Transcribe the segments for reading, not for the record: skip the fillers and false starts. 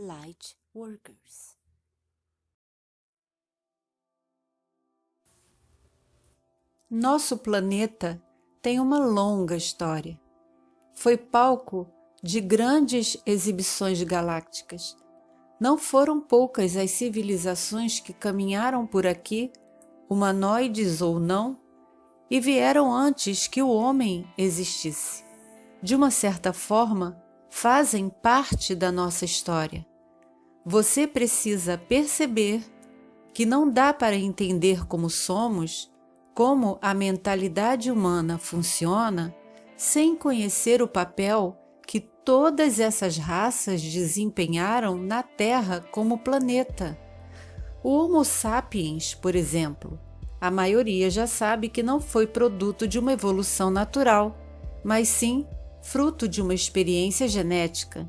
Light Workers. Nosso planeta tem uma longa história. Foi palco de grandes exibições galácticas. Não foram poucas as civilizações que caminharam por aqui, humanoides ou não, e vieram antes que o homem existisse. De uma certa forma, fazem parte da nossa história. Você precisa perceber que não dá para entender como somos, como a mentalidade humana funciona, sem conhecer o papel que todas essas raças desempenharam na Terra como planeta. O Homo sapiens, por exemplo, a maioria já sabe que não foi produto de uma evolução natural, mas sim fruto de uma experiência genética.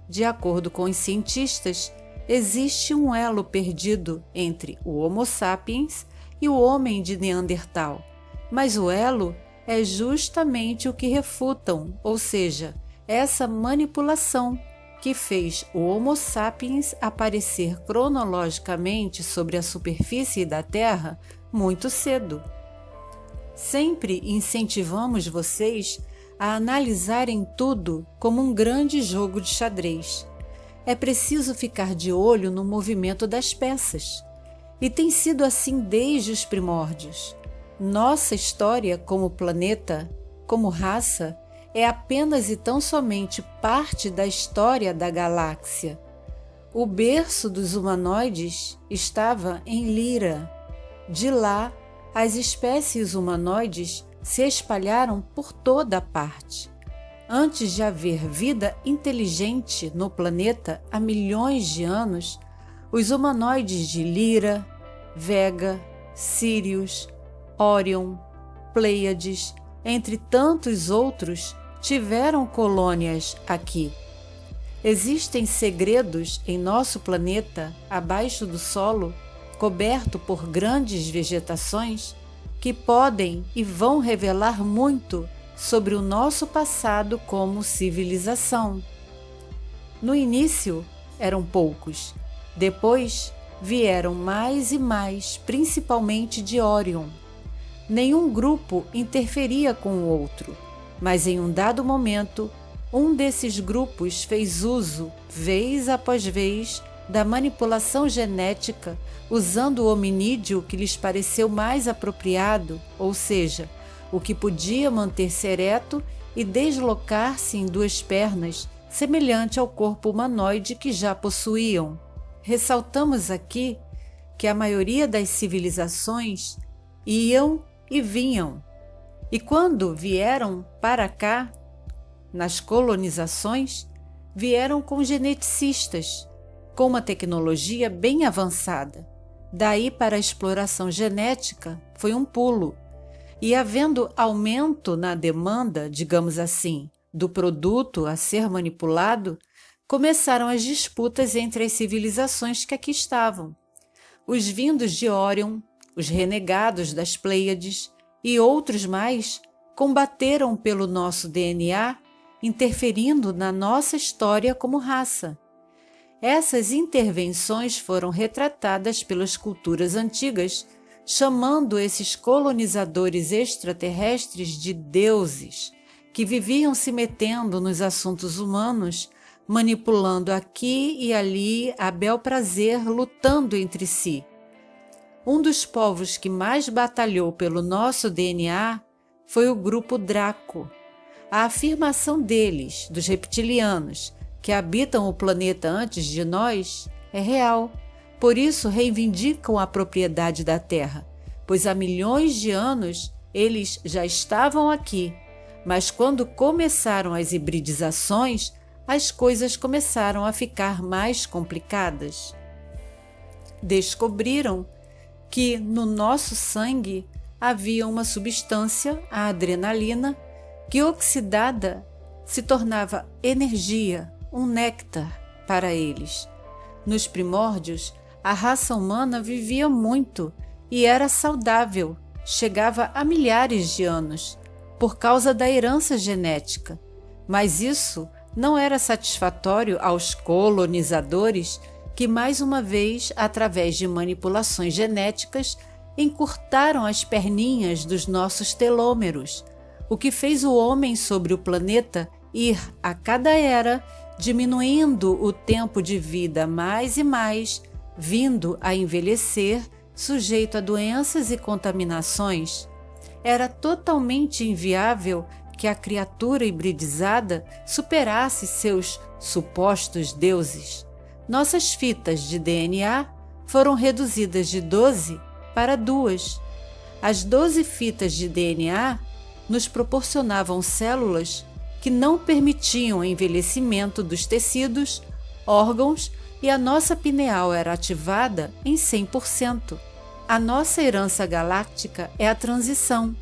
De acordo com os cientistas, existe um elo perdido entre o Homo sapiens e o homem de Neandertal, mas o elo é justamente o que refutam, ou seja, essa manipulação que fez o Homo sapiens aparecer cronologicamente sobre a superfície da Terra muito cedo. Sempre incentivamos vocês a analisarem tudo como um grande jogo de xadrez. É preciso ficar de olho no movimento das peças. E tem sido assim desde os primórdios. Nossa história como planeta, como raça, é apenas e tão somente parte da história da galáxia. O berço dos humanoides estava em Lyra. De lá, as espécies humanoides se espalharam por toda a parte. Antes de haver vida inteligente no planeta há milhões de anos, os humanoides de Lyra, Vega, Sirius, Órion, Pleiades, entre tantos outros, tiveram colônias aqui. Existem segredos em nosso planeta, abaixo do solo, coberto por grandes vegetações, que podem e vão revelar muito sobre o nosso passado como civilização. No início eram poucos, depois vieram mais e mais, principalmente de Órion. Nenhum grupo interferia com o outro, mas em um dado momento, um desses grupos fez uso, vez após vez, da manipulação genética, usando o hominídeo que lhes pareceu mais apropriado, ou seja, o que podia manter-se ereto e deslocar-se em duas pernas, semelhante ao corpo humanoide que já possuíam. Ressaltamos aqui que a maioria das civilizações iam e vinham, e quando vieram para cá, nas colonizações, vieram com geneticistas, com uma tecnologia bem avançada. Daí para a exploração genética foi um pulo, e havendo aumento na demanda, digamos assim, do produto a ser manipulado, começaram as disputas entre as civilizações que aqui estavam. Os vindos de Órion, os renegados das Pleiades e outros mais combateram pelo nosso DNA, interferindo na nossa história como raça. Essas intervenções foram retratadas pelas culturas antigas, chamando esses colonizadores extraterrestres de deuses, que viviam se metendo nos assuntos humanos, manipulando aqui e ali a bel prazer, lutando entre si. Um dos povos que mais batalhou pelo nosso DNA foi o grupo Draco. A afirmação deles, dos reptilianos, que habitam o planeta antes de nós, é real. Por isso reivindicam a propriedade da Terra, pois há milhões de anos eles já estavam aqui. Mas quando começaram as hibridizações, as coisas começaram a ficar mais complicadas. Descobriram que no nosso sangue havia uma substância, a adrenalina, que oxidada se tornava energia, um néctar para eles. Nos primórdios, a raça humana vivia muito e era saudável, chegava a milhares de anos, por causa da herança genética. Mas isso Não era satisfatório aos colonizadores que, mais uma vez, através de manipulações genéticas, encurtaram as perninhas dos nossos telômeros, o que fez o homem sobre o planeta ir, a cada era, diminuindo o tempo de vida mais e mais, vindo a envelhecer, sujeito a doenças e contaminações. Era totalmente inviável que a criatura hibridizada superasse seus supostos deuses. Nossas fitas de DNA foram reduzidas de 12 para 2. As 12 fitas de DNA nos proporcionavam células que não permitiam o envelhecimento dos tecidos, órgãos, e a nossa pineal era ativada em 100%. A nossa herança galáctica é a transição,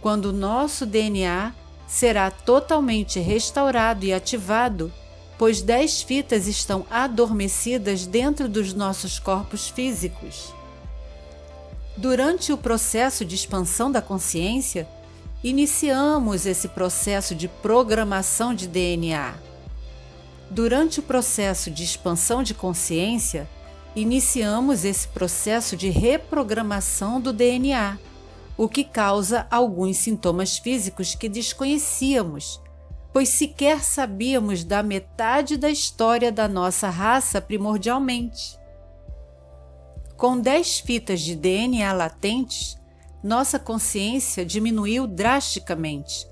quando o nosso DNA será totalmente restaurado e ativado, pois 10 fitas estão adormecidas dentro dos nossos corpos físicos. Durante o processo de expansão da consciência, iniciamos esse processo de programação de DNA. Durante o processo de expansão de consciência, iniciamos esse processo de reprogramação do DNA, o que causa alguns sintomas físicos que desconhecíamos, pois sequer sabíamos da metade da história da nossa raça primordialmente. Com 10 fitas de DNA latentes, nossa consciência diminuiu drasticamente.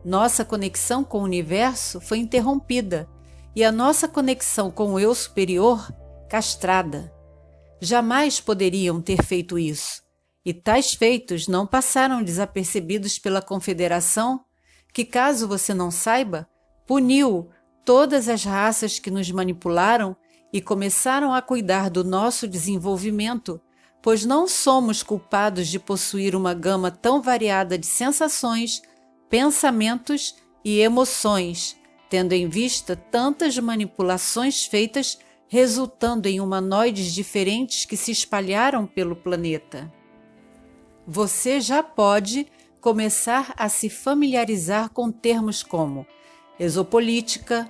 Nossa conexão com o universo foi interrompida e a nossa conexão com o eu superior castrada. Jamais poderiam ter feito isso, e tais feitos não passaram desapercebidos pela Confederação, que, caso você não saiba, puniu todas as raças que nos manipularam e começaram a cuidar do nosso desenvolvimento, pois não somos culpados de possuir uma gama tão variada de sensações, pensamentos e emoções, tendo em vista tantas manipulações feitas, resultando em humanoides diferentes que se espalharam pelo planeta. Você já pode começar a se familiarizar com termos como exopolítica,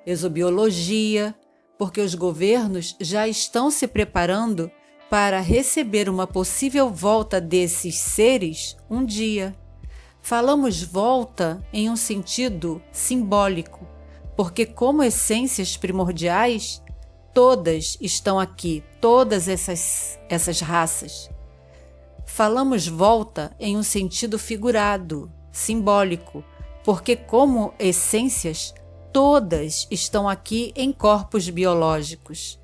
exobiologia, porque os governos já estão se preparando para receber uma possível volta desses seres um dia. Falamos volta em um sentido simbólico, porque como essências primordiais, todas estão aqui, todas essas raças. Falamos volta em um sentido figurado, simbólico, porque como essências, todas estão aqui em corpos biológicos.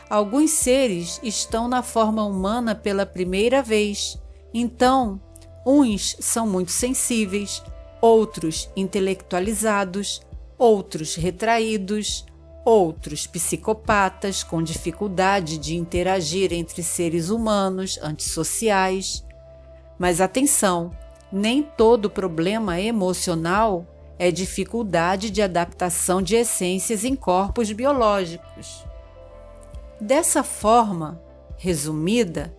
Alguns seres estão na forma humana pela primeira vez, então, uns são muito sensíveis, outros intelectualizados, outros retraídos, outros psicopatas com dificuldade de interagir entre seres humanos, antissociais. Mas atenção, nem todo problema emocional é dificuldade de adaptação de essências em corpos biológicos. Dessa forma, resumida,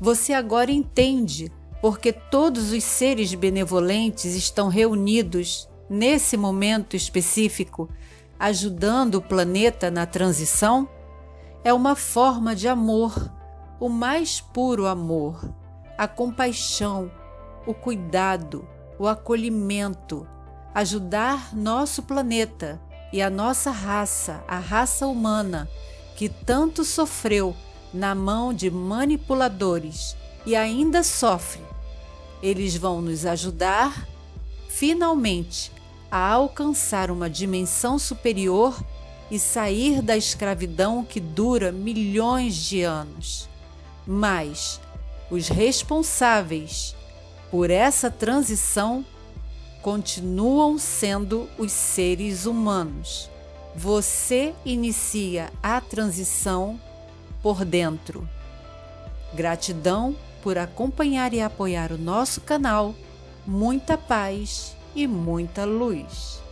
você agora entende porque todos os seres benevolentes estão reunidos nesse momento específico, ajudando o planeta na transição? É uma forma de amor, o mais puro amor, a compaixão, o cuidado, o acolhimento, ajudar nosso planeta e a nossa raça, a raça humana, que tanto sofreu na mão de manipuladores e ainda sofre. Eles vão nos ajudar, finalmente, a alcançar uma dimensão superior e sair da escravidão que dura milhões de anos. Mas os responsáveis por essa transição continuam sendo os seres humanos. Você inicia a transição por dentro. Gratidão por acompanhar e apoiar o nosso canal. Muita paz e muita luz.